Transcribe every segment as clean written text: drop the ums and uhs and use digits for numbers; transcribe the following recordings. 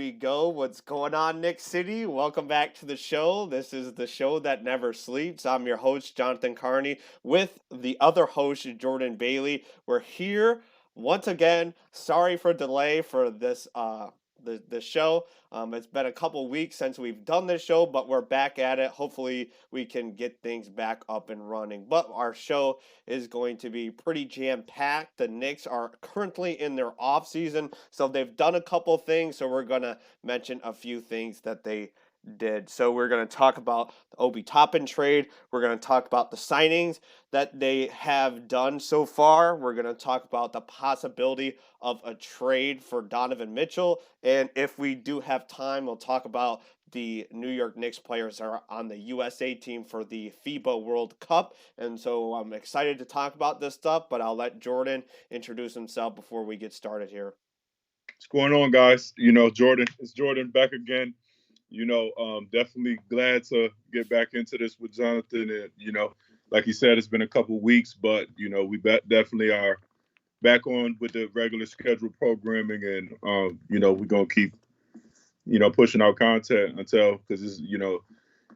we go. What's going on, Nick City? Welcome back to the show. This is the show that never sleeps. I'm your host, Jonathan Carney, with the other host, Jordan Bailey. We're here once again. Sorry for delay for this show. It's been a couple weeks since we've done this show, but we're back at it. Hopefully, we can get things back up and running. But our show is going to be pretty jam-packed. The Knicks are currently in their off-season, so they've done a couple things, so we're going to mention a few things that they did. So we're going to talk about the Obi Toppin trade. We're going to talk about the signings that they have done so far. We're going to talk about the possibility of a trade for Donovan Mitchell. And if we do have time, we'll talk about the New York Knicks players are on the USA team for the FIBA World Cup. And so I'm excited to talk about this stuff, but I'll let Jordan introduce himself before we get started here. What's going on, guys? It's Jordan back again. Definitely glad to get back into this with Jonathan. And, like you said, it's been a couple weeks, but, we definitely are back on with the regular scheduled programming. And, we're going to keep, pushing our content until, because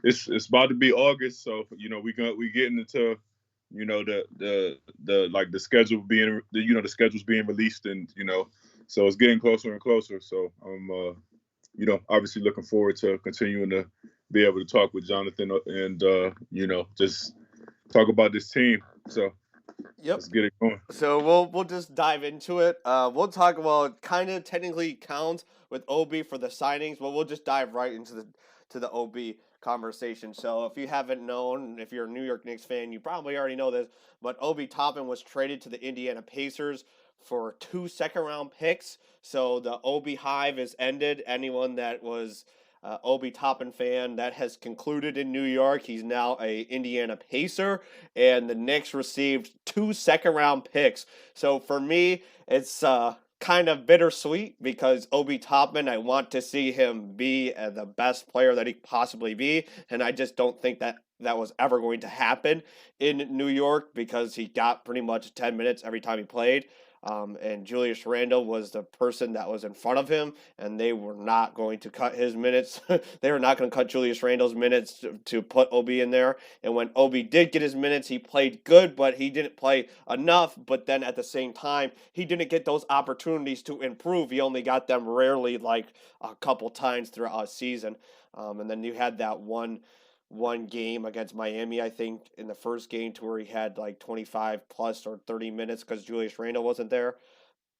it's about to be August. So, we getting into, the schedule being, the schedule's being released and, so it's getting closer and closer. So I'm, obviously looking forward to continuing to be able to talk with Jonathan and, just talk about this team. So let's get it going. So we'll just dive into it. We'll talk. Well, it kind of technically counts with OB for the signings, but we'll just dive right into the OB conversation. So if you haven't known, if you're a New York Knicks fan, you probably already know this, but Obi Toppin was traded to the Indiana Pacers for 2 second-round picks. So the Obi Hive is ended. Anyone that was Obi Toppin fan, that has concluded in New York. He's now a Indiana Pacer, and the Knicks received 2 second-round picks. So for me, it's kind of bittersweet because Obi Toppin, I want to see him be the best player that he possibly be, and I just don't think that was ever going to happen in New York because he got pretty much 10 minutes every time he played. And Julius Randle was the person that was in front of him, and they were not going to cut his minutes. They were not going to cut Julius Randle's minutes to put Obi in there. And when Obi did get his minutes, he played good, but he didn't play enough. But then at the same time, he didn't get those opportunities to improve. He only got them rarely, like a couple times throughout a season. And then you had that one game against Miami, I think, in the first game to where he had like 25 plus or 30 minutes because Julius Randle wasn't there.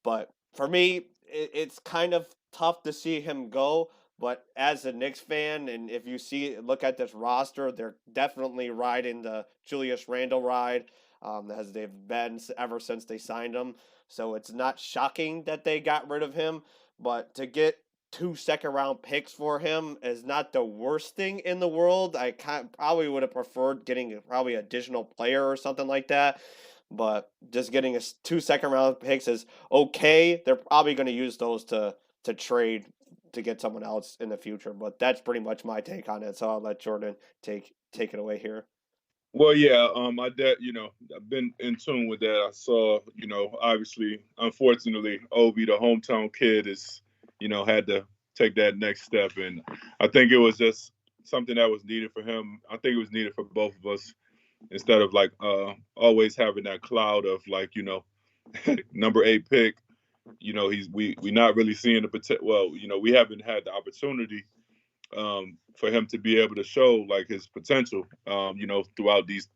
But for me, it's kind of tough to see him go. But as a Knicks fan, and if you look at this roster, they're definitely riding the Julius Randle ride, as they've been ever since they signed him. So it's not shocking that they got rid of him. But to get 2 second-round picks for him is not the worst thing in the world. I probably would have preferred getting probably additional player or something like that. But just getting 2 second-round picks is okay. They're probably going to use those to trade to get someone else in the future. But that's pretty much my take on it. So I'll let Jordan take it away here. Well, yeah, I've been in tune with that. I saw, obviously, unfortunately, Obi, the hometown kid, had to take that next step, and I think it was just something that was needed for him. I think it was needed for both of us instead of like always having that cloud of like, number 8 pick. We not really seeing the potential. Well, we haven't had the opportunity for him to be able to show like his potential, throughout these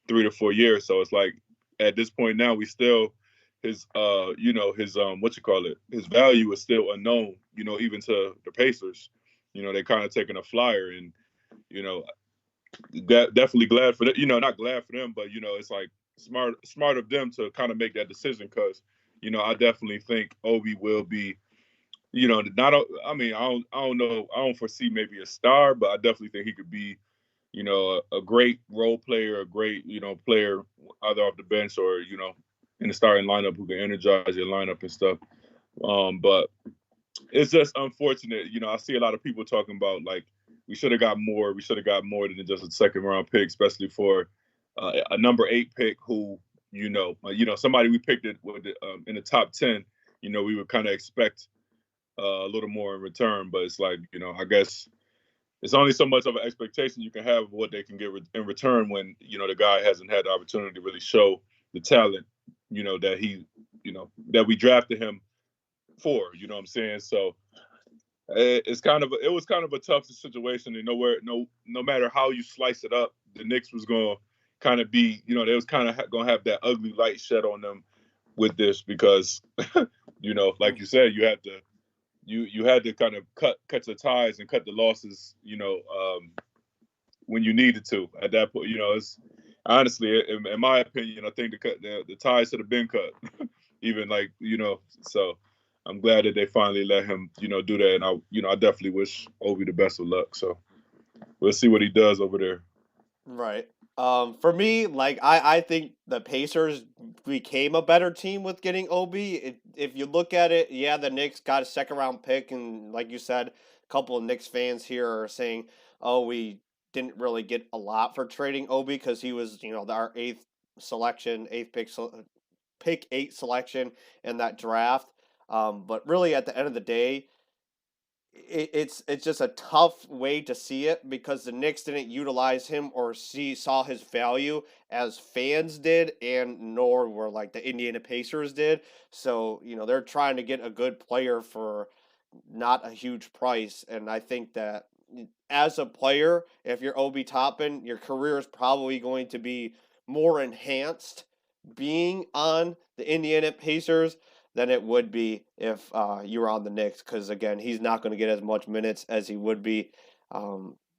3 to 4 years. So it's like at this point now, we still his his value is still unknown. Even to the Pacers, they kind of taking a flyer, and definitely glad for that. Not glad for them, but it's like smart of them to kind of make that decision because I definitely think Obi will be. Not. I mean, I don't know. I don't foresee maybe a star, but I definitely think he could be, a great role player, a great, player either off the bench or, in the starting lineup who can energize your lineup and stuff. But it's just unfortunate. I see a lot of people talking about like we should have got more. We should have got more than just a second round pick, especially for a number 8 pick who, somebody we picked it with in the top 10. We would kind of expect a little more in return. But it's like, I guess it's only so much of an expectation you can have of what they can get in return when, the guy hasn't had the opportunity to really show the talent, that that we drafted him for, you know what I'm saying? So it was kind of a tough situation, and no matter how you slice it up, the Knicks was going to kind of be, they was kind of going to have that ugly light shed on them with this because, like you said, you had to kind of cut the ties and cut the losses, when you needed to at that point. It's honestly, in my opinion, I think the ties should have been cut, even like so. I'm glad that they finally let him, do that, and I definitely wish Obi the best of luck. So we'll see what he does over there. Right. For me, like I think the Pacers became a better team with getting Obi. If you look at it, yeah, the Knicks got a second round pick, and like you said, a couple of Knicks fans here are saying, "Oh, we didn't really get a lot for trading Obi because he was, our eighth selection, eighth pick, pick eight selection in that draft." But really, at the end of the day, it's just a tough way to see it because the Knicks didn't utilize him or saw his value as fans did, and nor were like the Indiana Pacers did. So they're trying to get a good player for not a huge price, and I think that as a player, if you're Obi Toppin, your career is probably going to be more enhanced being on the Indiana Pacers than it would be if you were on the Knicks. Because again, he's not going to get as much minutes as he would be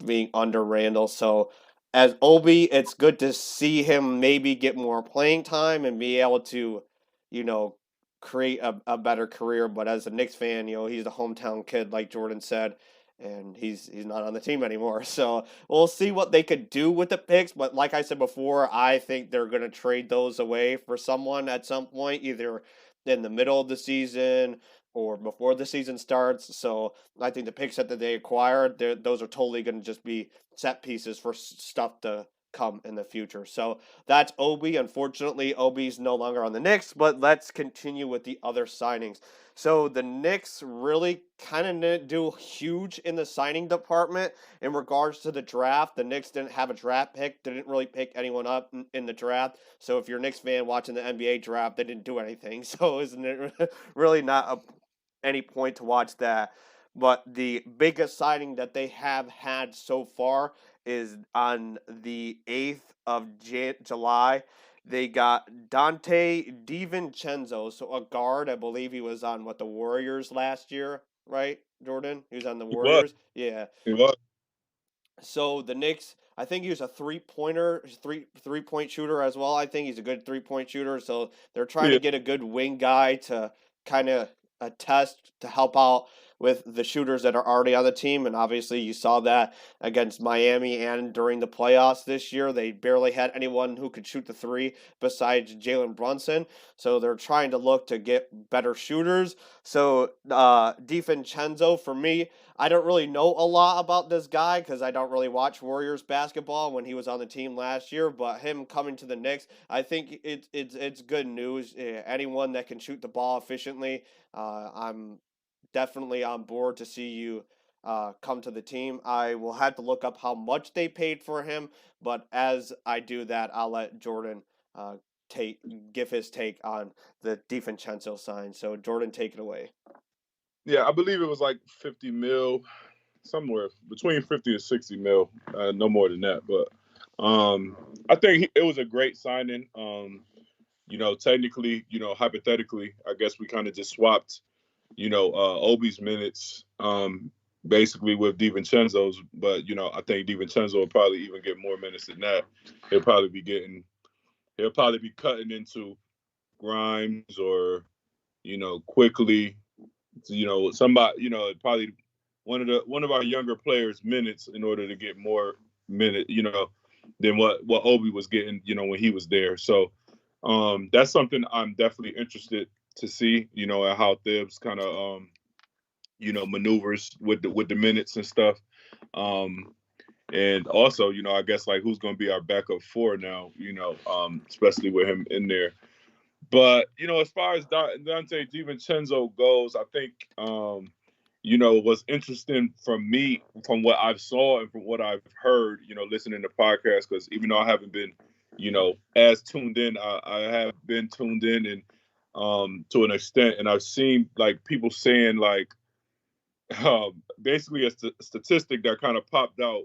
being under Randall. So as Obi, it's good to see him maybe get more playing time and be able to, you know, create a better career. But as a Knicks fan, he's the hometown kid, like Jordan said, and he's not on the team anymore. So we'll see what they could do with the picks. But like I said before, I think they're going to trade those away for someone at some point, either in the middle of the season or before the season starts. So I think the picks that they acquired, those are totally going to just be set pieces for stuff to come in the future. So that's Obi. Unfortunately, Obi's no longer on the Knicks, but let's continue with the other signings. So the Knicks really kind of didn't do huge in the signing department in regards to the draft. The Knicks didn't have a draft pick, didn't really pick anyone up in the draft. So if you're a Knicks fan watching the NBA draft, they didn't do anything. So isn't it really not any point to watch that? But the biggest signing that they have had so far is on the 8th of July. They got Dante DiVincenzo, so a guard. I believe he was on the Warriors last year, right, Jordan? He was on the He was, Warriors. Yeah. he was. So the Knicks, I think he was a three point shooter as well. I think he's a good 3-point shooter. So they're trying to Yeah, get a good wing guy to kind of test to help out with the shooters that are already on the team. And obviously, you saw that against Miami and during the playoffs this year. They barely had anyone who could shoot the three besides Jalen Brunson. So they're trying to look to get better shooters. So DiVincenzo, for me, I don't really know a lot about this guy because I don't really watch Warriors basketball when he was on the team last year. But him coming to the Knicks, I think it's good news. Anyone that can shoot the ball efficiently, I'm definitely on board to see you come to the team. I will have to look up how much they paid for him, but as I do that, I'll let Jordan uh, take give his take on the DiVincenzo sign. So Jordan, take it away. yeah. I believe it was like 50 mil, somewhere between 50 and 60 mil, no more than that. But I think it was a great signing. Technically, hypothetically, I guess we kind of just swapped, Obi's minutes, basically with DiVincenzo's. But I think DiVincenzo will probably even get more minutes than that. He'll probably be getting, he'll probably be cutting into Grimes or quickly, somebody, probably one of our younger players minutes in order to get more minute, than what Obi was getting, when he was there. So that's something I'm definitely interested to see, and how Thibs kind of maneuvers with the minutes and stuff. Um and also, I guess like who's gonna be our backup four now, especially with him in there. But as far as Dante DiVincenzo goes, I think what's interesting from me, from what I've saw and from what I've heard, listening to podcasts, because even though I haven't been, as tuned in, I have been tuned in and to an extent, and I've seen like people saying like basically a statistic that kind of popped out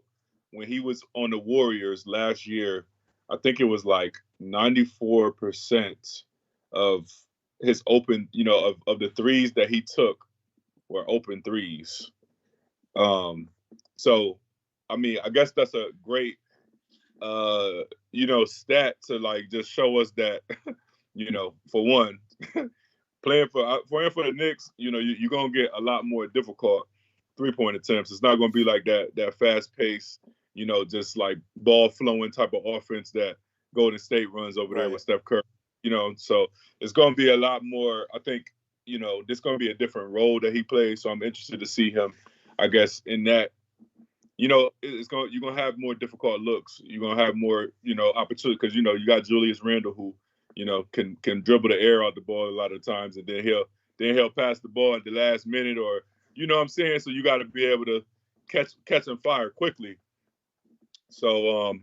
when he was on the Warriors last year. I think it was like 94% of his open, of the threes that he took were open threes. Um, so, I mean, I guess that's a great, stat to like just show us that, for one, playing for the Knicks, you're gonna get a lot more difficult 3-point attempts. It's not gonna be like that fast pace, just like ball flowing type of offense that Golden State runs over there Right. with Steph Curry. So it's gonna be a lot more. I think this gonna be a different role that he plays. So I'm interested to see him. I guess in that. You're gonna have more difficult looks. You're gonna have more, opportunity because you got Julius Randle who, can dribble the air out the ball a lot of times, and then he'll pass the ball at the last minute, or what I'm saying. So you got to be able to catch and fire quickly. So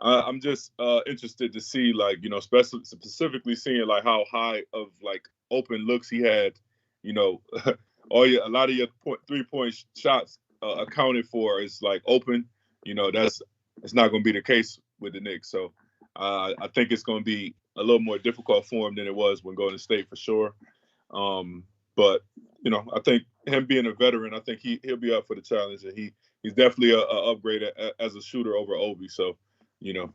I'm just interested to see like specifically seeing like how high of like open looks he had. You know, a lot of your 3-point shots accounted for is like open. It's not going to be the case with the Knicks. So I think it's going to be a little more difficult for him than it was when going to State for sure. But I think him being a veteran, I think he'll be up for the challenge, and he's definitely a upgrade as a shooter over Obi. So you know,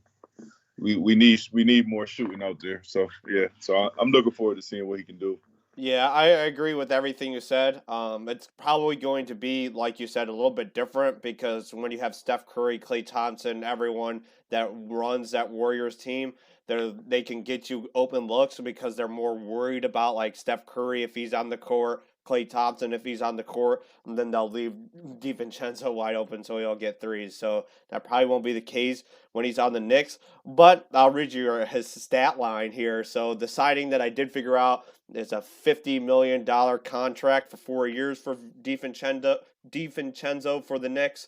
we need more shooting out there. So yeah, so I'm looking forward to seeing what he can do. Yeah, I agree with everything you said. It's probably going to be, like you said, a little bit different because when you have Steph Curry, Klay Thompson, everyone that runs that Warriors team, they can get you open looks because they're more worried about like Steph Curry if he's on the court, Klay Thompson if he's on the court, and then they'll leave DiVincenzo wide open so he'll get threes. So that probably won't be the case when he's on the Knicks. But I'll read you his stat line here. So the signing that I did figure out is a $50 million contract for 4 years for DiVincenzo for the Knicks.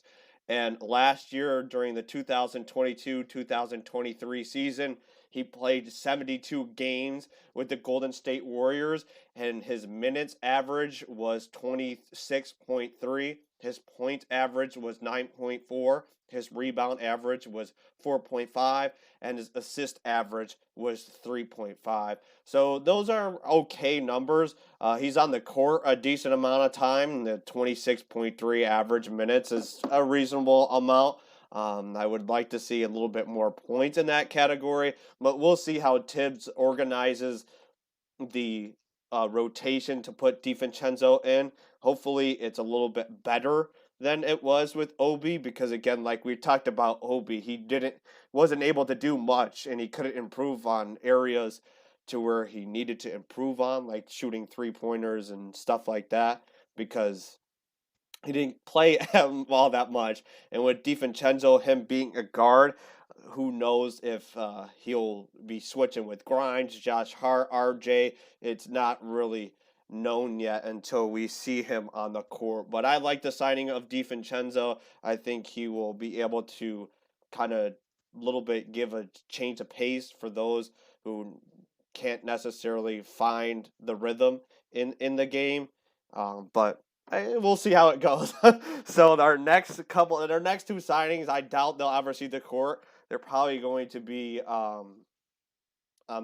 And last year, during the 2022-2023 season, he played 72 games with the Golden State Warriors, and his minutes average was 26.3. His point average was 9.4. His rebound average was 4.5, and his assist average was 3.5. So those are okay numbers. He's on the court a decent amount of time. The 26.3 average minutes is a reasonable amount. I would like to see a little bit more points in that category, but we'll see how Tibbs organizes the rotation to put DiVincenzo in. Hopefully, it's a little bit better than it was with Obi because again, like we talked about Obi, he wasn't able to do much and he couldn't improve on areas to where he needed to improve on, like shooting 3-pointers and stuff like that because he didn't play all that much. And with DiVincenzo, him being a guard, who knows if he'll be switching with Grimes, Josh Hart, RJ. It's not really known yet until we see him on the court. But I like the signing of DiVincenzo. I think he will be able to kind of little bit give a change of pace for those who can't necessarily find the rhythm in the game. But we'll see how it goes. So our next two signings, I doubt they'll ever see the court. They're probably going to be on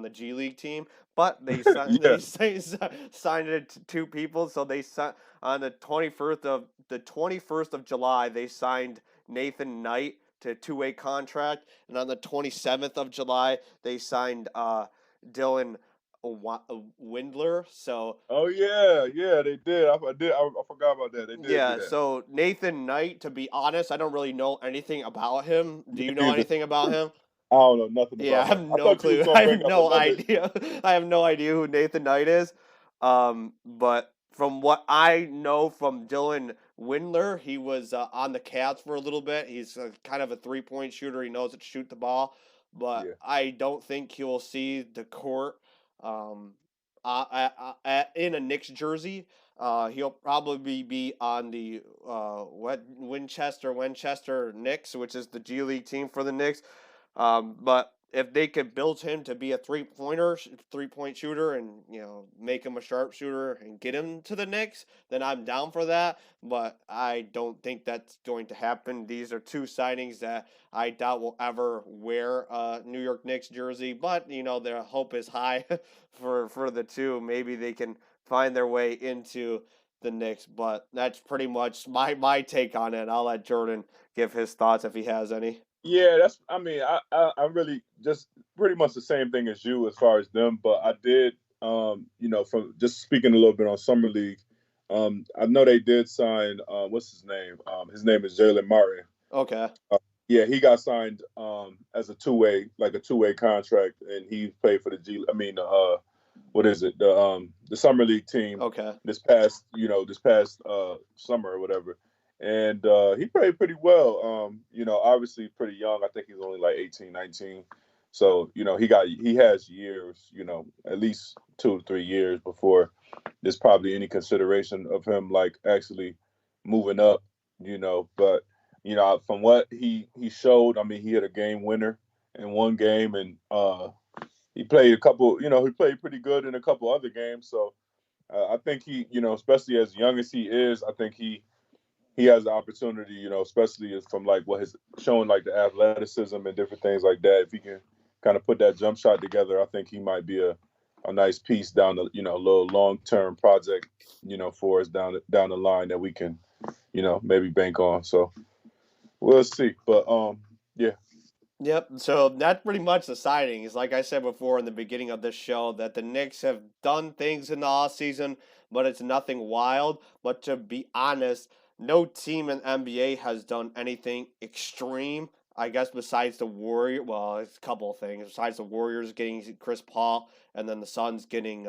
the G League team, but they signed Yeah. signed it to two people. So they signed on the 21st of July. They signed Nathan Knight to a 2-way contract, and on the 27th of July they signed Dylan Windler. So Oh yeah, they did. I forgot about that. They did do yeah, that. so Nathan Knight, to be honest, I don't really know anything about him. Do Me you know neither. anything about him? I don't know nothing Yeah, I about have him. I no thought you was clue. gonna I have bring up no another. idea. I have no idea who Nathan Knight is. But from what I know from Dylan Windler, he was on the Cavs for a little bit. He's kind of a 3-point shooter. He knows how to shoot the ball, but Yeah. I don't think he'll see the court um, in a Knicks jersey. He'll probably be on the Winchester Knicks, which is the G League team for the Knicks. But if they could build him to be a 3-point shooter, and make him a sharpshooter and get him to the Knicks, then I'm down for that. But I don't think that's going to happen. These are two signings that I doubt will ever wear a New York Knicks jersey. But their hope is high for the two. Maybe they can find their way into the Knicks. But that's pretty much my take on it. I'll let Jordan give his thoughts if he has any. Yeah, that's. I mean, I really just pretty much the same thing as you as far as them. But I did, from just speaking a little bit on summer league. I know they did sign. What's his name? His name is Jalen Martin. Okay. Yeah, he got signed as a two-way contract, and he played for the G. I mean, what is it? The summer league team. Okay. This past summer or whatever, and he played pretty well. Obviously pretty young. I think he's only like 18, 19. So he has years. At least 2 to 3 years before there's probably any consideration of him like actually moving up. But from what he showed, I mean, he had a game winner in one game, and he played a couple. He played pretty good in a couple other games. So I think he, especially as young as he is, I think he has the opportunity. Especially from like what his showing like the athleticism and different things like that. If he can kind of put that jump shot together, I think he might be a nice piece down the a little long term project. For us down the line that we can maybe bank on. So we'll see. But yeah. Yep. So that's pretty much the signings. Like I said before in the beginning of this show, that the Knicks have done things in the off season, but it's nothing wild. But to be honest, no team in NBA has done anything extreme. I guess besides the Warrior, well, it's a couple of things. Besides the Warriors getting Chris Paul, and then the Suns getting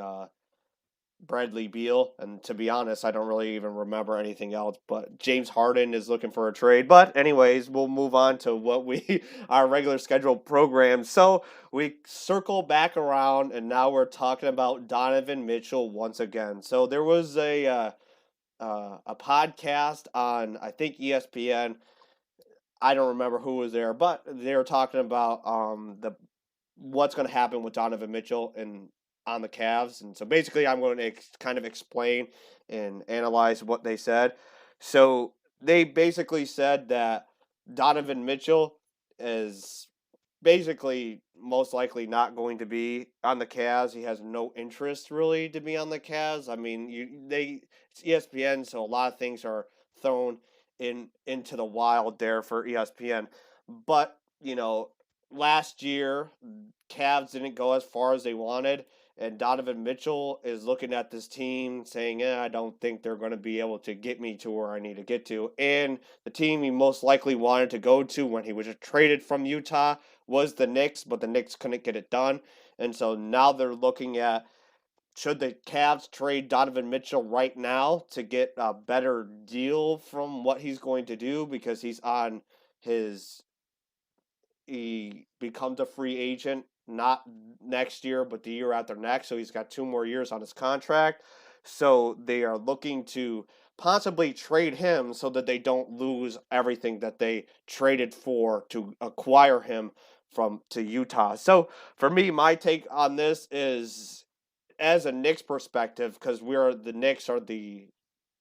Bradley Beal, and to be honest, I don't really even remember anything else. But James Harden is looking for a trade. But anyways, we'll move on to what we our regular scheduled program. So we circle back around, and now we're talking about Donovan Mitchell once again. So there was a podcast on, I think, ESPN. I don't remember who was there, but they were talking about the what's going to happen with Donovan Mitchell and on the Cavs. And so basically, I'm going to kind of explain and analyze what they said. So they basically said that Donovan Mitchell is basically most likely not going to be on the Cavs. He has no interest really to be on the Cavs. I mean, it's ESPN, so a lot of things are thrown into the wild there for ESPN. But last year Cavs didn't go as far as they wanted, and Donovan Mitchell is looking at this team saying, I don't think they're going to be able to get me to where I need to get to. And the team he most likely wanted to go to when he was traded from Utah was the Knicks, but the Knicks couldn't get it done. And so now they're looking at, should the Cavs trade Donovan Mitchell right now to get a better deal from what he's going to do, because he becomes a free agent not next year, but the year after next. So he's got 2 more years on his contract. So they are looking to possibly trade him so that they don't lose everything that they traded for to acquire him to Utah. So for me, my take on this is, as a Knicks perspective, because the Knicks are the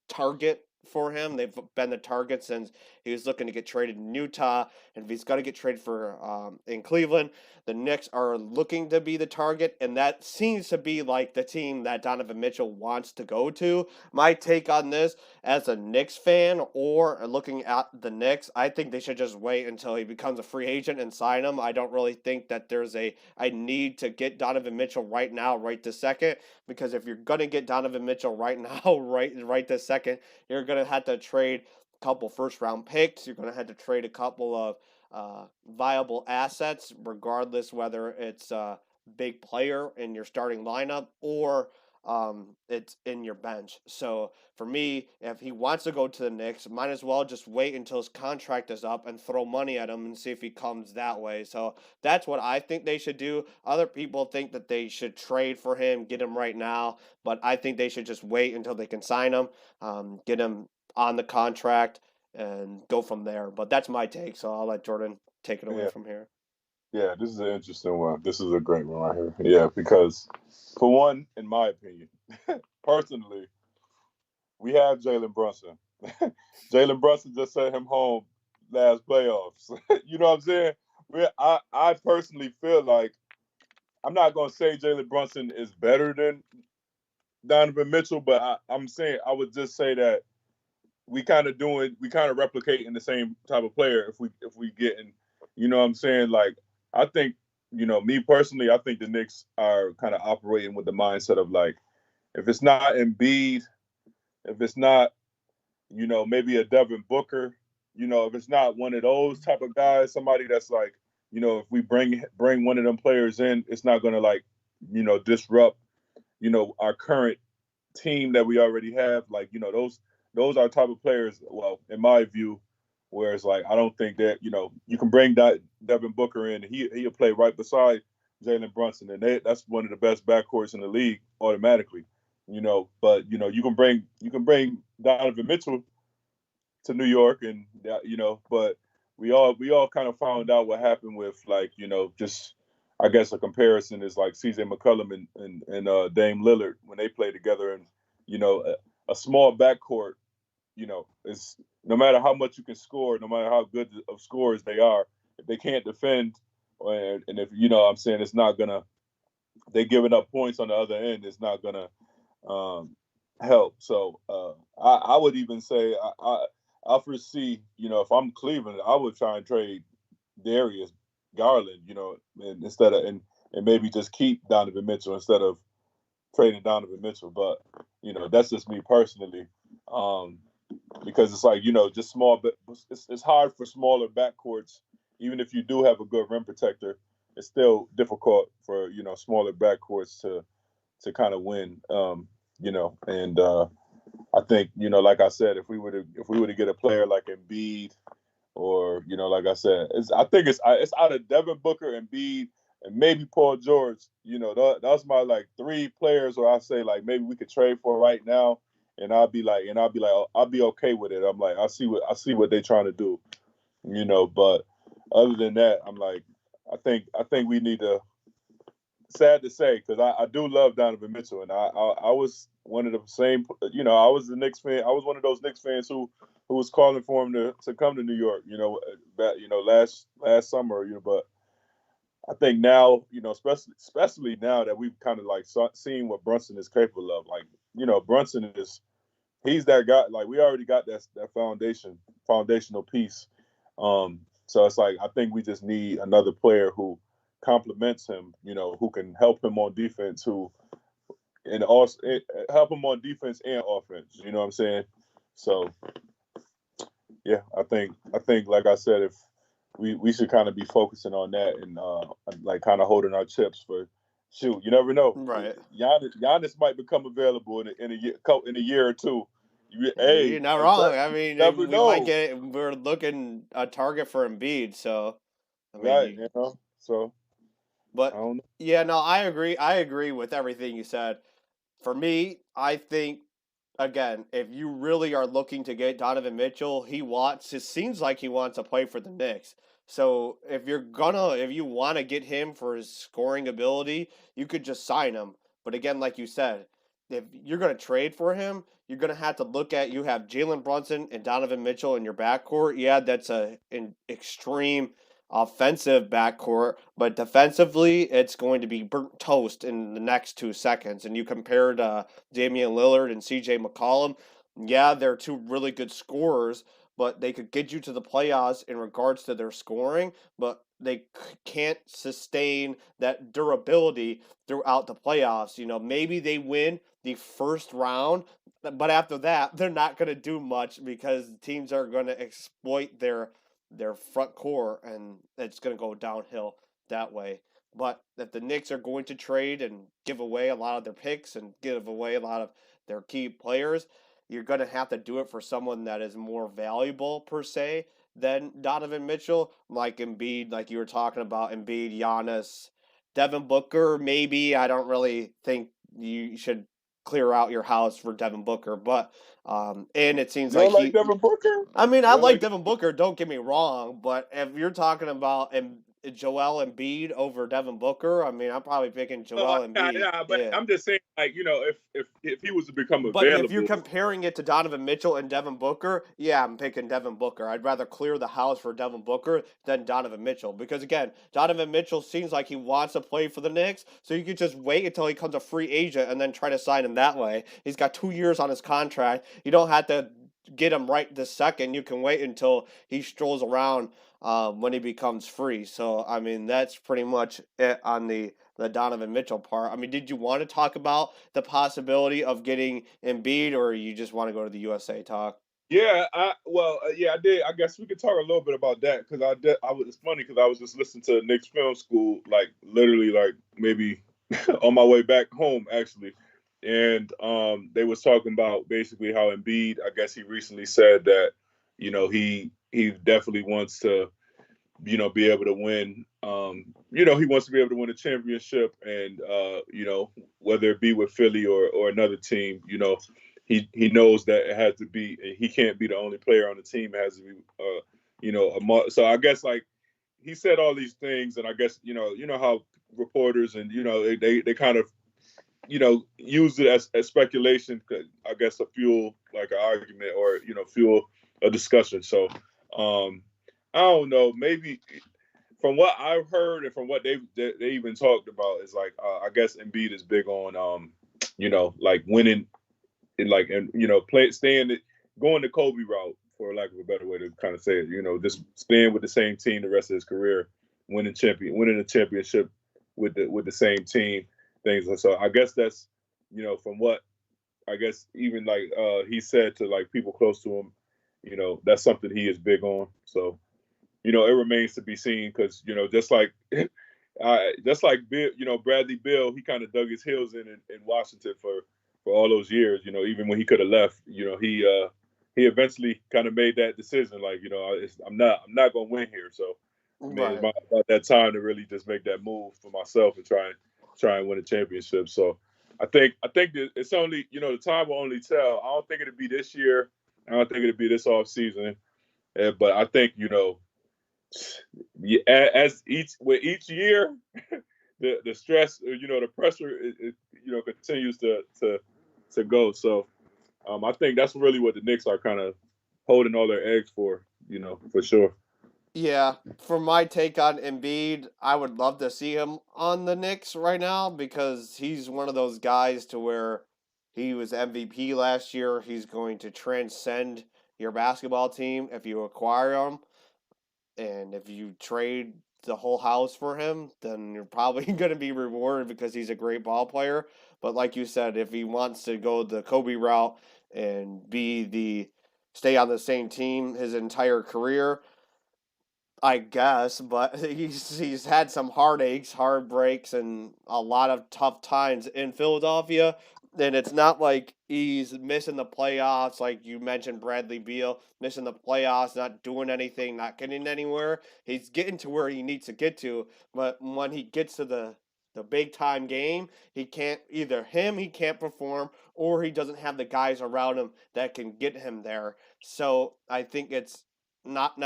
target for him. They've been the target since he was looking to get traded in Utah, and if he's got to get traded for in Cleveland, the Knicks are looking to be the target, and that seems to be like the team that Donovan Mitchell wants to go to. My take on this, as a Knicks fan or looking at the Knicks, I think they should just wait until he becomes a free agent and sign him. I don't really think that there's a need to get Donovan Mitchell right now, right this second, because if you're gonna get Donovan Mitchell right now, right this second, you're gonna have to trade a couple first round picks. You're gonna have to trade a couple of viable assets, regardless whether it's a big player in your starting lineup or it's in your bench. So for me, if he wants to go to the Knicks, might as well just wait until his contract is up and throw money at him and see if he comes that way. So that's what I think they should do. Other people think that they should trade for him, get him right now, but I think they should just wait until they can sign him, get him on the contract, and go from there. But that's my take. So I'll let Jordan take it away Yeah, from here. yeah. This is an interesting one. This is a great one right here. Yeah, because for one, in my opinion, personally, we have Jalen Brunson. Jalen Brunson just sent him home last playoffs. You know what I'm saying? I personally feel like I'm not gonna say Jalen Brunson is better than Donovan Mitchell, but I'm saying I would just say that we kind of replicating the same type of player if we get in, you know what I'm saying? Like I think, me personally, I think the Knicks are kind of operating with the mindset of like, if it's not Embiid, if it's not, maybe a Devin Booker, if it's not one of those type of guys, somebody that's like, if we bring one of them players in, it's not gonna like, disrupt, our current team that we already have. Like, those are type of players. Well, in my view, where it's like I don't think that you can bring that Devin Booker in, and he'll play right beside Jalen Brunson, and that's one of the best backcourts in the league automatically. But you can bring Donovan Mitchell to New York, and but we all kind of found out what happened with like just I guess a comparison is like C.J. McCollum and Dame Lillard when they play together, and a small backcourt, is no matter how much you can score, no matter how good of scorers they are, if they can't defend, and if what I'm saying, it's not gonna they giving up points on the other end, it's not gonna um, help. So I would even say I foresee, if I'm Cleveland, I would try and trade Darius Garland, and instead of and maybe just keep Donovan Mitchell instead of trading Donovan Mitchell. But that's just me personally, um, because it's like just small. But it's hard for smaller backcourts, even if you do have a good rim protector. It's still difficult for smaller backcourts to kind of win. And I think like I said, if we were to get a player like Embiid, or like I said, I think it's out of Devin Booker, Embiid, and maybe Paul George. That's my like three players where I say like maybe we could trade for right now, and I'll be like I'll be okay with it. I'm like I see what they're trying to do. But other than that, I'm like I think we need to, sad to say, because I do love Donovan Mitchell, and I was one of the same. I was the Knicks fan. I was one of those Knicks fans who was calling for him to come to New York. Last summer. But I think now, especially now that we've kind of like seen what Brunson is capable of. Like, Brunson he's that guy. Like, we already got that foundational piece. So it's like I think we just need another player who complements him, who can help him on defense, and also help him on defense and offense. You know what I'm saying? So yeah, I think like I said, if we should kind of be focusing on that, and like kind of holding our chips for, shoot, you never know. Right. Giannis might become available in a year or two. You're Hey, not I'm wrong. telling I you, you mean, never we might know. get. We're looking a target for Embiid. So, I mean, Right, so I but don't know. yeah, no, I agree. I agree with everything you said. For me, I think again, if you really are looking to get Donovan Mitchell, it seems like he wants to play for the Knicks. So if you want to get him for his scoring ability, you could just sign him. But again, like you said, if you're gonna trade for him, you're gonna have to look at, you have Jalen Brunson and Donovan Mitchell in your backcourt. Yeah, that's an extreme offensive backcourt, but defensively, it's going to be burnt toast in the next 2 seconds. And you compared Damian Lillard and CJ McCollum. Yeah, they're two really good scorers, but they could get you to the playoffs in regards to their scoring, but they can't sustain that durability throughout the playoffs. Maybe they win the first round, but after that, they're not going to do much because teams are going to exploit their front core, and it's going to go downhill that way. But if the Knicks are going to trade and give away a lot of their picks and give away a lot of their key players, you're going to have to do it for someone that is more valuable per se than Donovan Mitchell, like Embiid, like you were talking about Embiid, Giannis, Devin Booker. Maybe I don't really think you should clear out your house for Devin Booker, but and it seems You like don't like he. Devin Booker? I mean, You I don't like like Devin Booker. Don't get me wrong, but if you're talking about Joel Embiid over Devin Booker, I mean, I'm probably picking Joel yeah, Embiid. yeah, but Yeah. I'm just saying, like, if he was to become But if you're available, comparing it to Donovan Mitchell and Devin Booker, yeah, I'm picking Devin Booker. I'd rather clear the house for Devin Booker than Donovan Mitchell because again, Donovan Mitchell seems like he wants to play for the Knicks, so you could just wait until he becomes a free agent and then try to sign him that way. He's got 2 years on his contract. You don't have to get him right this second. You can wait until he strolls around when he becomes free. So I mean, that's pretty much it on the Donovan Mitchell part. I mean, did you want to talk about the possibility of getting Embiid, or you just want to go to the USA talk? yeah, yeah, I did. I guess we could talk a little bit about that because I did. I was. It's funny because I was just listening to Knicks film school, like literally, like maybe on my way back home actually, and they was talking about basically how Embiid. I guess he recently said that he definitely wants to be able to win. He wants to be able to win a championship, and whether it be with Philly or another team, he knows that it has to be. He can't be the only player on the team. It has to be, so I guess like he said all these things, and I guess how reporters and they kind of use it as speculation. I guess to fuel like an argument or fuel a discussion. So I don't know. Maybe from what I've heard and from what they even talked about is like I guess Embiid is big on like winning and like and play staying going the Kobe route for lack of a better way to kind of say it. Just staying with the same team the rest of his career, winning a championship with the same team. Things so I guess that's from what I guess even like he said to like people close to him, that's something he is big on. So it remains to be seen because just like Bill, Bradley Bill, he kind of dug his heels in Washington for all those years. Even when he could have left, he eventually kind of made that decision. Like, I'm not going to win here. So, I mean, it's Right. about that time to really just make that move for myself and try and win a championship. So, I think that it's only the time will only tell. I don't think it'll be this year. I don't think it'll be this off season. But I think as each year, the stress, the pressure, continues to go. So I think that's really what the Knicks are kind of holding all their eggs for, for sure. Yeah, for my take on Embiid, I would love to see him on the Knicks right now because he's one of those guys to where he was MVP last year. He's going to transcend your basketball team if you acquire him. And if you trade the whole house for him, then you're probably going to be rewarded because he's a great ball player. But like you said, if he wants to go the Kobe route and stay on the same team his entire career, I guess, but he's had some heartaches, heartbreaks, and a lot of tough times in Philadelphia. And it's not like he's missing the playoffs, like you mentioned, Bradley Beal missing the playoffs, not doing anything, not getting anywhere. He's getting to where he needs to get to, but when he gets to the big time game, he can't perform, or he doesn't have the guys around him that can get him there. So I think it's not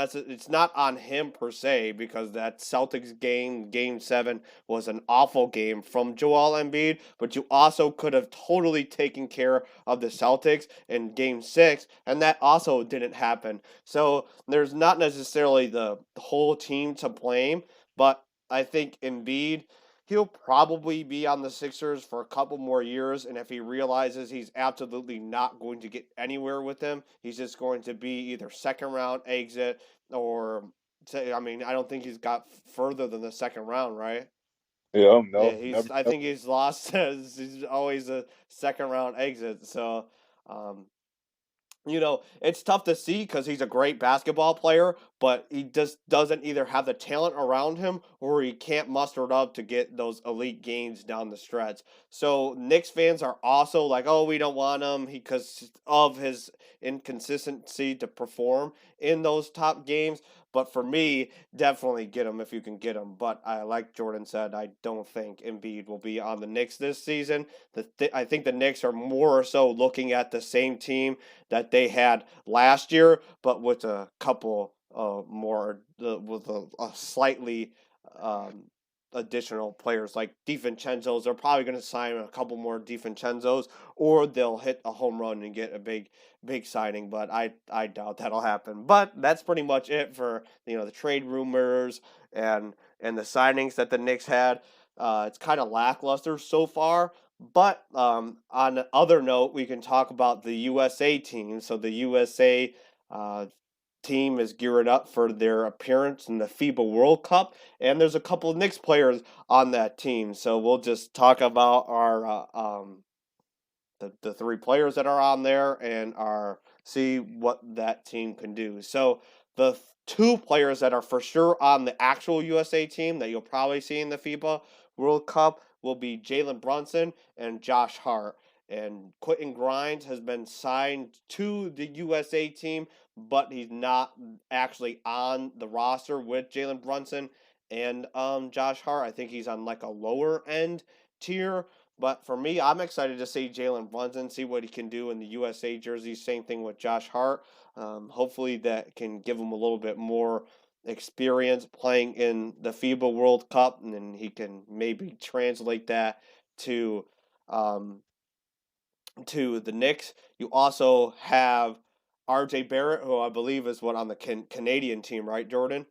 on him per se because that Celtics game 7 was an awful game from Joel Embiid, but you also could have totally taken care of the Celtics in game 6 and that also didn't happen. So there's not necessarily the whole team to blame, but I think Embiid, he'll probably be on the Sixers for a couple more years. And if he realizes he's absolutely not going to get anywhere with them, he's just going to be either second round exit or say, I mean, I don't think he's got further than the second round, right? Yeah, Yeah, no, never. I think he's lost. He's always a second round exit. So, um, It's tough to see because he's a great basketball player, but he just doesn't either have the talent around him or he can't muster it up to get those elite gains down the stretch. So Knicks fans are also like, oh, we don't want him because of his inconsistency to perform in those top games. But for me, definitely get him if you can get him. But like Jordan said, I don't think Embiid will be on the Knicks this season. I think the Knicks are more or so looking at the same team that they had last year, but with a couple more with a slightly um, additional players like DiVincenzo's. They're probably going to sign a couple more DiVincenzo's, or they'll hit a home run and get a big signing. But I doubt that'll happen. But that's pretty much it for the trade rumors and the signings that the Knicks had. It's kind of lackluster so far. But on the other note, we can talk about the USA team. So the USA uh, team is gearing up for their appearance in the FIBA World Cup, and there's a couple of Knicks players on that team. So we'll just talk about our the three players that are on there and are see what that team can do. So the two players that are for sure on the actual USA team that you'll probably see in the FIBA World Cup will be Jalen Brunson and Josh Hart. And Quentin Grimes has been signed to the USA team, but he's not actually on the roster with Jalen Brunson and Josh Hart. I think he's on like a lower end tier. But for me, I'm excited to see Jalen Brunson, see what he can do in the USA jersey. Same thing with Josh Hart. Hopefully, that can give him a little bit more experience playing in the FIBA World Cup, and then he can maybe translate that to um, to the Knicks. You also have R.J. Barrett, who I believe is on the Canadian team, right, Jordan?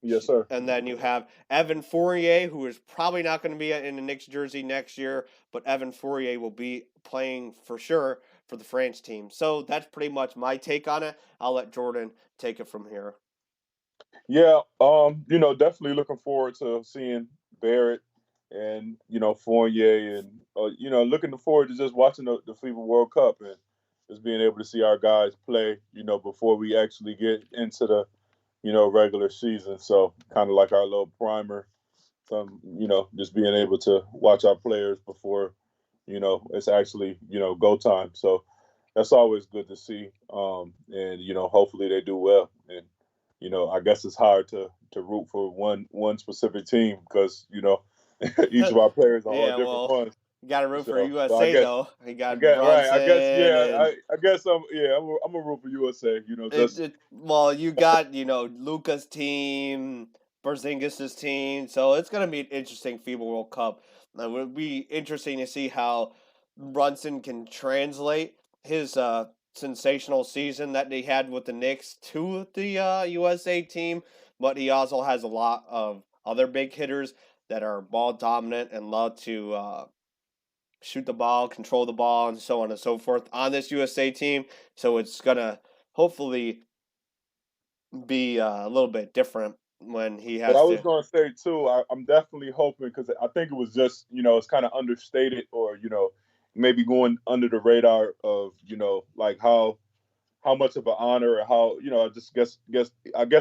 Yes, sir. And then you have Evan Fourier, who is probably not going to be in the Knicks jersey next year, but Evan Fourier will be playing for sure for the France team. So that's pretty much my take on it. I'll let Jordan take it from here. Yeah, definitely looking forward to seeing Barrett and Fournier, and looking forward to just watching the FIBA World Cup and just being able to see our guys play. Before we actually get into the regular season. So kind of like our little primer. Some just being able to watch our players before it's actually go time. So that's always good to see. And hopefully they do well. And I guess it's hard to root for one specific team because each of our players are all Yeah, different well, ones. you got to root for So, but USA though. You I got get right. I guess Brunson yeah. and I guess I'm a root for USA. Just well, you got Luca's team, Berzingis's team, so it's gonna be an interesting FIBA World Cup. It would be interesting to see how Brunson can translate his sensational season that he had with the Knicks to the USA team, but he also has a lot of other big hitters that are ball dominant and love to shoot the ball, control the ball, and so on and so forth on this USA team. So it's gonna hopefully be a little bit different when he But I has was to. going to say too, I'm definitely hoping because I think it was just it's kind of understated or maybe going under the radar of like how much of an honor or how I just guess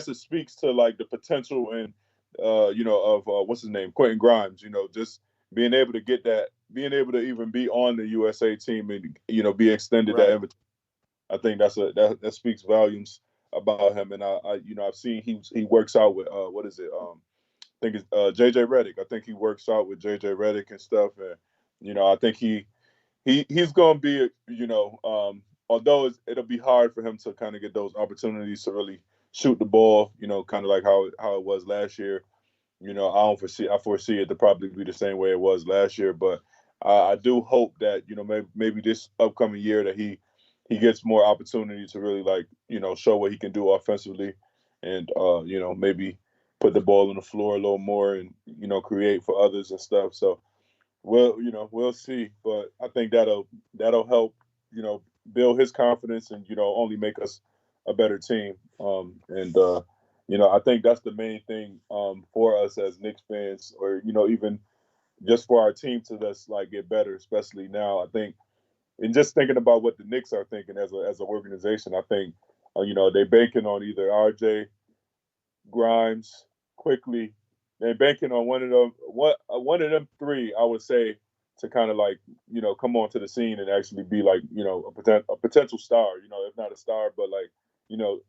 it speaks to like the potential and of what's his name Quentin Grimes just being able to get that being able to even be on the USA team and be extended that Right. invitation. I think that speaks volumes about him. And I I've seen he works out with what is it? I think it's JJ Redick. I think he works out with JJ Redick and stuff. And I think he's going to be although it'll be hard for him to kind of get those opportunities to really shoot the ball. Kind of like how it was last year. I foresee it to probably be the same way it was last year. But I do hope that maybe this upcoming year that he gets more opportunity to really like show what he can do offensively, and maybe put the ball on the floor a little more and create for others and stuff. So we'll see. But I think that'll help build his confidence and only make us a better team. And I think that's the main thing for us as Knicks fans, or even just for our team to just like get better, especially now. I think and just thinking about what the Knicks are thinking as an organization, I think they banking on either RJ, Grimes, quickly. They're banking on one of them three, I would say, to kind of like come onto the scene and actually be like a potential star. If not a star, but like you know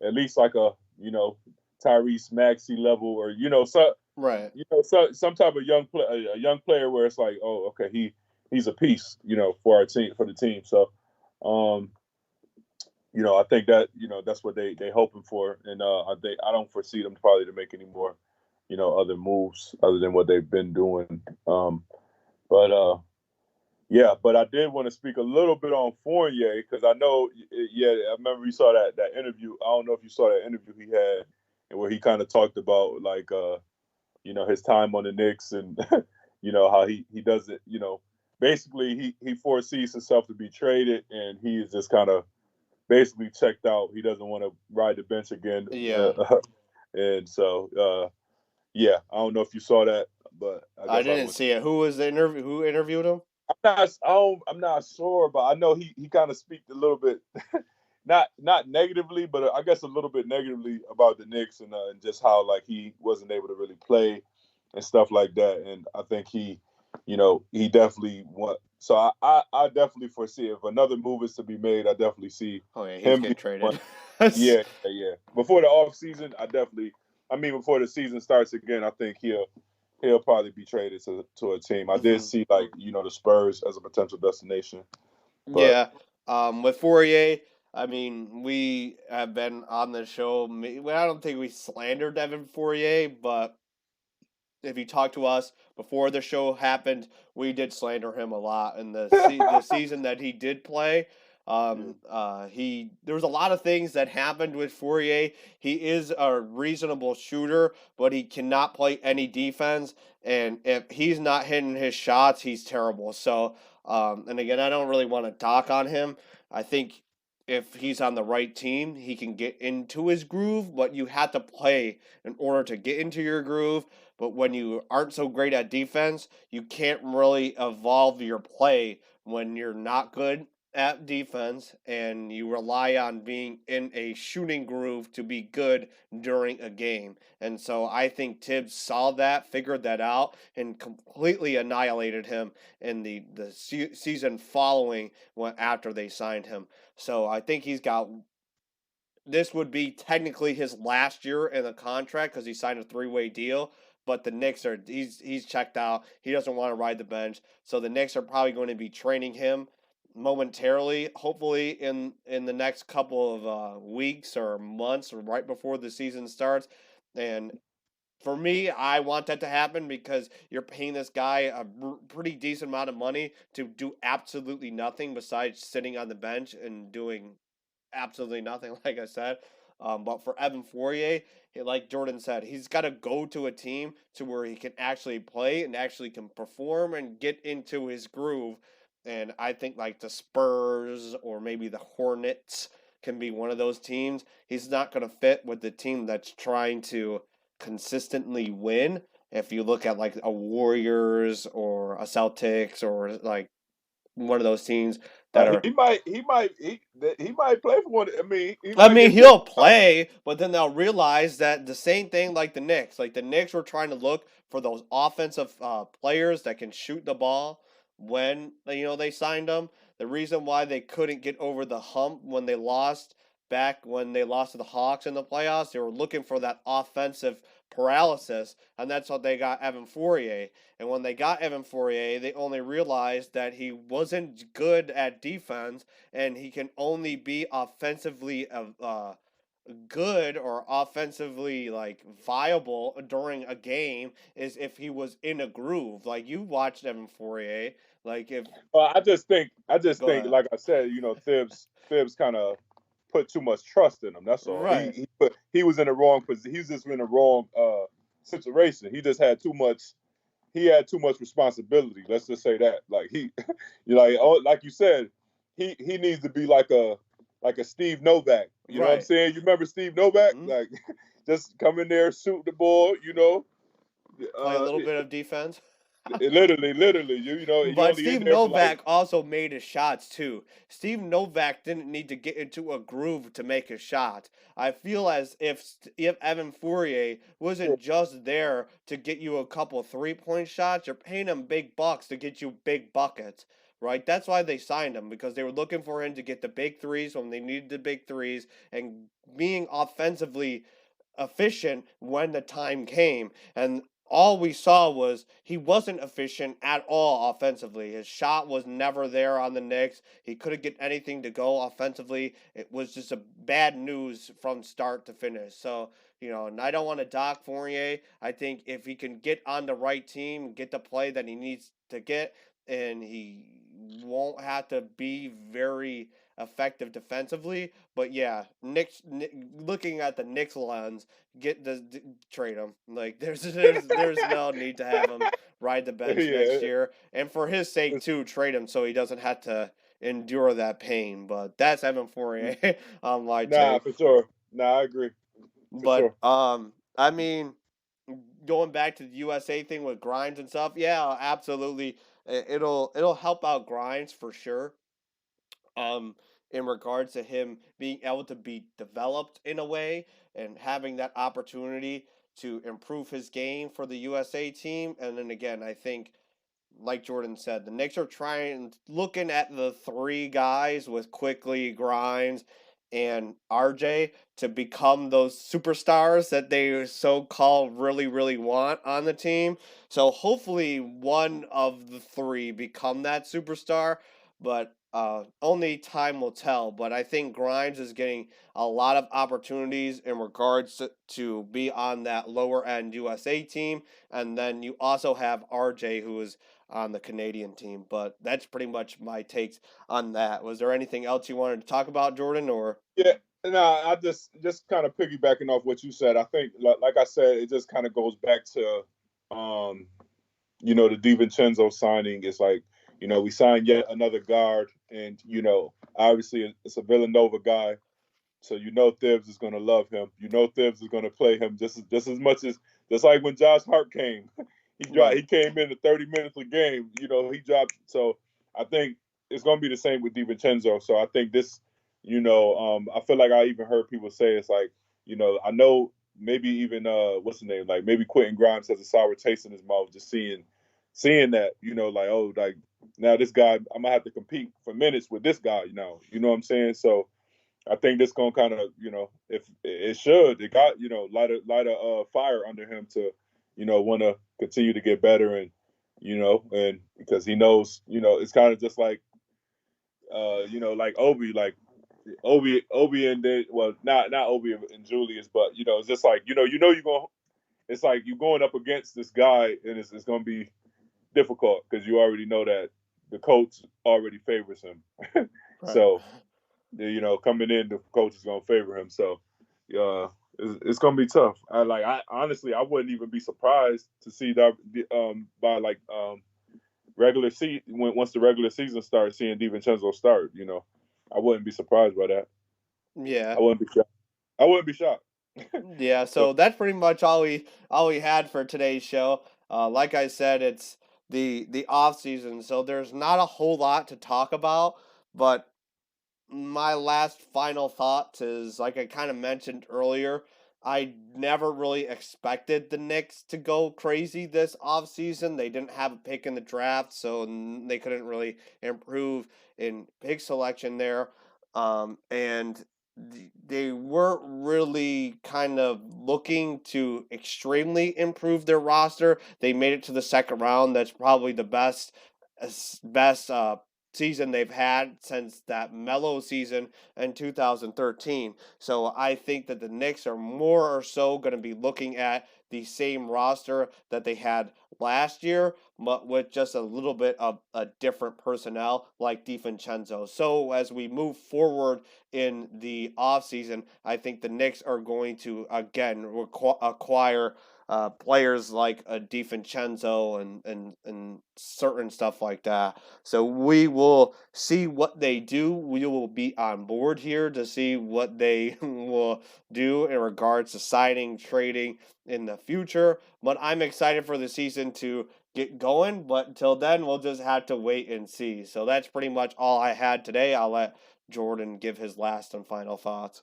at least like a Tyrese Maxey level, or Right. some type of a young player where it's like, oh, okay, he's a piece, for our team, for the team. So, um, I think that that's what they hoping for, and I don't foresee them probably to make any more, other moves other than what they've been doing. But yeah, but I did want to speak a little bit on Fournier because I know, yeah, I remember you saw that interview. I don't know if you saw that interview he had, and where he kind of talked about like his time on the Knicks and how he doesn't, basically he foresees himself to be traded, and he is just kind of basically checked out. He doesn't want to ride the bench again, Yeah. and so yeah, I don't know if you saw that, but I I guess I didn't was. see it. Who was the interview? Who interviewed him? I'm not sure, but I know he kind of speaked a little bit, not negatively, but I guess a little bit negatively about the Knicks and just how like he wasn't able to really play and stuff like that. And I think he definitely want. So I definitely foresee if another move is to be made, I definitely see Oh yeah, he's him getting being one. traded. Yeah, yeah. Before the off season, I mean, before the season starts again, I think he'll probably be traded to a team. I did Mhm. see like the Spurs as a potential destination, but Yeah. With Fourier, I mean, we have been on the show. Well, I don't think we slandered Evan Fourier, but if you talk to us before the show happened, we did slander him a lot. In the season that he did play, yeah. he there was a lot of things that happened with Fourier. He is a reasonable shooter, but he cannot play any defense. And if he's not hitting his shots, he's terrible. So, and again, I don't really want to dock on him. I think if he's on the right team, he can get into his groove, but you have to play in order to get into your groove. But when you aren't so great at defense, you can't really evolve your play when you're not good at defense and you rely on being in a shooting groove to be good during a game. And so I think Tibbs saw that, figured that out, and completely annihilated him in the season following after they signed him. So I think this would be technically his last year in the contract because he signed a 3-way deal. But the Knicks he's checked out. He doesn't want to ride the bench. So the Knicks are probably going to be training him momentarily, hopefully in the next couple of weeks or months, or right before the season starts. And for me, I want that to happen because you're paying this guy a pretty decent amount of money to do absolutely nothing besides sitting on the bench and doing absolutely nothing, like I said. But for Evan Fourier, like Jordan said, he's got to go to a team to where he can actually play and actually can perform and get into his groove. And I think like the Spurs or maybe the Hornets can be one of those teams. He's not going to fit with the team that's trying to consistently win. If you look at like a Warriors or a Celtics or like one of those teams that are He might play for one. I mean, he I might mean, get picked he'll up. play, but then they'll realize that the same thing like the Knicks. Like the Knicks were trying to look for those offensive players that can shoot the ball when they signed them. The reason why they couldn't get over the hump when they lost to the Hawks in the playoffs, they were looking for that offensive paralysis, and that's what they got Evan Fourier. And when they got Evan Fourier, they only realized that he wasn't good at defense and he can only be offensively good or offensively like viable during a game is if he was in a groove. Like you watched Evan Fourier, like if I just go think, ahead. like I said, Thibs kind of put too much trust in him. That's all. Right. He was in the wrong position. He was just in the wrong situation. He just had too much. He had too much responsibility. Let's just say that. Like like you said, he needs to be like a Steve Novak. You know what I'm Right. saying? You remember Steve Novak? Mm-hmm. Like just come in there, shoot the ball. Play a Uh, little bit of defense. literally, you But only in Steve there for like Novak also made his shots too. Steve Novak didn't need to get into a groove to make a shot. I feel as if Evan Fourier wasn't just there to get you a couple 3-point shots, you're paying him big bucks to get you big buckets. Right? That's why they signed him, because they were looking for him to get the big threes when they needed the big threes and being offensively efficient when the time came. And all we saw was he wasn't efficient at all offensively. His shot was never there on the Knicks. He couldn't get anything to go offensively. It was just a bad news from start to finish. So, and I don't want to dock Fournier. I think if he can get on the right team, get the play that he needs to get, and he won't have to be very effective defensively. But yeah, looking at the Knicks lens, trade him. Like there's no need to have him ride the bench next yeah. year, and for his sake too, trade him so he doesn't have to endure that pain. But that's Evan Fourier on my Nah, take. for sure. Nah, I agree for But sure. I mean, going back to the USA thing with Grimes and stuff, yeah, absolutely. It'll help out Grimes for sure. Um, in regards to him being able to be developed in a way and having that opportunity to improve his game for the USA team. And then again, I think, like Jordan said, the Knicks are looking at the three guys with Quickly, Grimes, and RJ to become those superstars that they so called really, really want on the team. So hopefully one of the three become that superstar, but only time will tell. But I think Grimes is getting a lot of opportunities in regards to be on that lower end USA team. And then you also have RJ, who is on the Canadian team. But that's pretty much my takes on that. Was there anything else you wanted to talk about, Jordan? Or Yeah, no, I just kind of piggybacking off what you said. I think, like I said, it just kind of goes back to, um, the DiVincenzo signing. Is like, we signed yet another guard, and obviously it's a Villanova guy, so Thibs is gonna love him. Thibs is gonna play him just as much as just like when Josh Hart came. He right, came in the 30 minutes a game. He dropped. So I think it's gonna be the same with DiVincenzo. So I think this, I feel like I even heard people say it's like, I know maybe even what's the name, like maybe Quentin Grimes has a sour taste in his mouth just seeing that, like, oh, like now this guy, I'm gonna have to compete for minutes with this guy, you know what I'm saying? So I think this gonna kind of, if it got, light a fire under him to, want to continue to get better, and and because he knows, it's kind of just like, like Obi and then, well, not Obi and Julius, but it's just like, you're going, it's like you're going up against this guy, and it's gonna be difficult because you already know that the coach already favors him. right. So coming in, the coach is gonna favor him. So, it's gonna be tough. I honestly, I wouldn't even be surprised to see that by like regular season once the regular season starts, seeing DiVincenzo start. I wouldn't be surprised by that. Yeah. I wouldn't be shocked. I wouldn't be shocked. Yeah, So so that's pretty much all we had for today's show. Like I said, it's the off season, so there's not a whole lot to talk about. But my last final thought is, like I kind of mentioned earlier, I never really expected the Knicks to go crazy this offseason. They didn't have a pick in the draft, so they couldn't really improve in pick selection there. And they weren't really kind of looking to extremely improve their roster. They made it to the second round. That's probably the best season they've had since that mellow season in 2013. So I think that the Knicks are more or so going to be looking at the same roster that they had last year, but with just a little bit of a different personnel like DiVincenzo. So as we move forward in the offseason, I think the Knicks are going to again acquire players like a DiVincenzo and certain stuff like that. So we will see what they do. We will be on board here to see what they will do in regards to signing, trading in the future. But I'm excited for the season to get going. But until then, we'll just have to wait and see. So that's pretty much all I had today. I'll let Jordan give his last and final thoughts.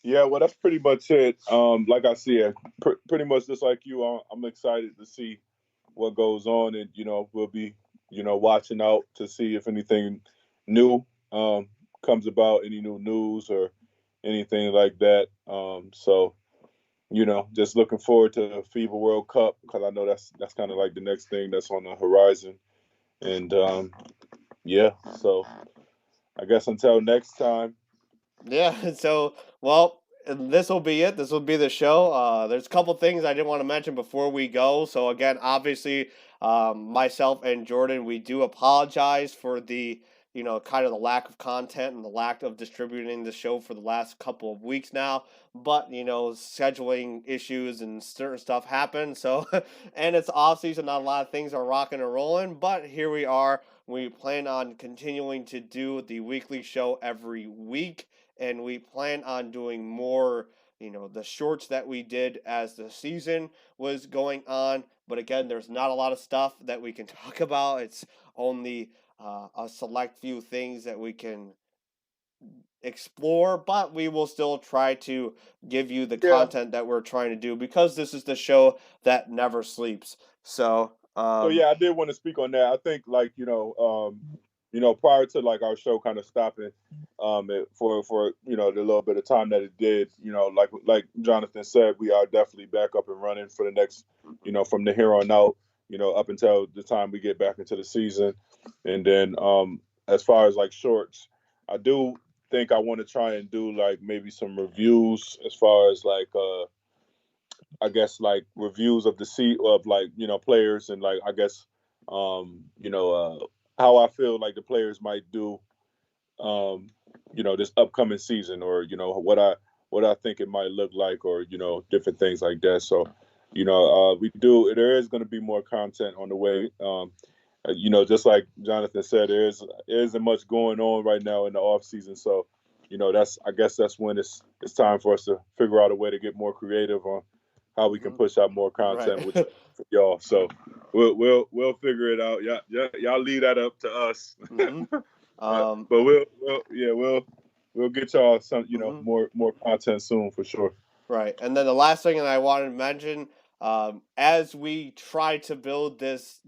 Yeah, well, that's pretty much it. Like I said, pretty much just like you, I'm excited to see what goes on, and we'll be watching out to see if anything new comes about, any new news or anything like that. So just looking forward to the FIBA World Cup because I know that's kind of like the next thing that's on the horizon, and yeah. So I guess until next time. Yeah, so well, this will be it. This will be the show. There's a couple things I didn't want to mention before we go. So again, obviously, myself and Jordan, we do apologize for the kind of the lack of content and the lack of distributing the show for the last couple of weeks now. But scheduling issues and certain stuff happen. So and it's off season, not a lot of things are rocking and rolling. But here we are. We plan on continuing to do the weekly show every week, and we plan on doing more the shorts that we did as the season was going on. But again, there's not a lot of stuff that we can talk about. It's only a select few things that we can explore, but we will still try to give you the Yeah. content that we're trying to do, because this is the show that never sleeps. So So yeah, I did want to speak on that. I think like prior to like our show kind of stopping, for the little bit of time that it did, like Jonathan said, we are definitely back up and running for the next, from the here on out, up until the time we get back into the season, and then as far as like shorts, I do think I want to try and do like maybe some reviews as far as like I guess like reviews of the seat of like players, and like I guess how I feel like the players might do this upcoming season, or what I think it might look like, or different things like that. So there is going to be more content on the way. Just like Jonathan said, there isn't much going on right now in the off season, so I guess that's when it's time for us to figure out a way to get more creative on how we can push out more content right. with y'all. So we'll figure it out. Y'all leave that up to us. hmm um But we'll get y'all some mhm. more content soon for sure. Right. And then the last thing that I wanted to mention, as we try to build this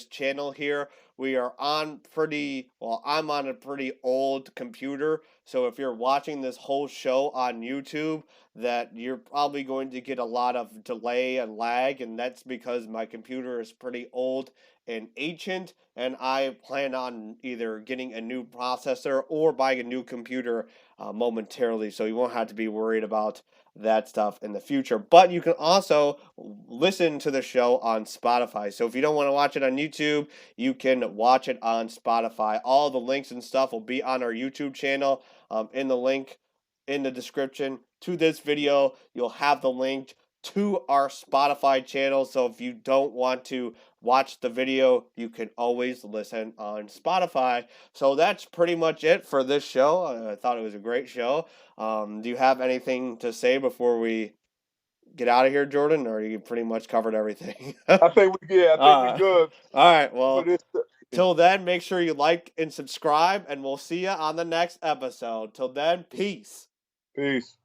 channel here, we are on pretty well. I'm on a pretty old computer, so if you're watching this whole show on YouTube, that you're probably going to get a lot of delay and lag, and that's because my computer is pretty old and ancient, and I plan on either getting a new processor or buying a new computer momentarily, so you won't have to be worried about that stuff in the future. But you can also listen to the show on Spotify. So if you don't want to watch it on YouTube, you can watch it on Spotify. All the links and stuff will be on our YouTube channel, in the link in the description to this video. You'll have the link to our Spotify channel. So if you don't want to watch the video, you can always listen on Spotify. So that's pretty much it for this show. I thought it was a great show. Do you have anything to say before we get out of here, Jordan, or you pretty much covered everything? I think we All good right. for Well, this. till then, make sure you like and subscribe, and we'll see you on the next episode. Till then, peace. Peace.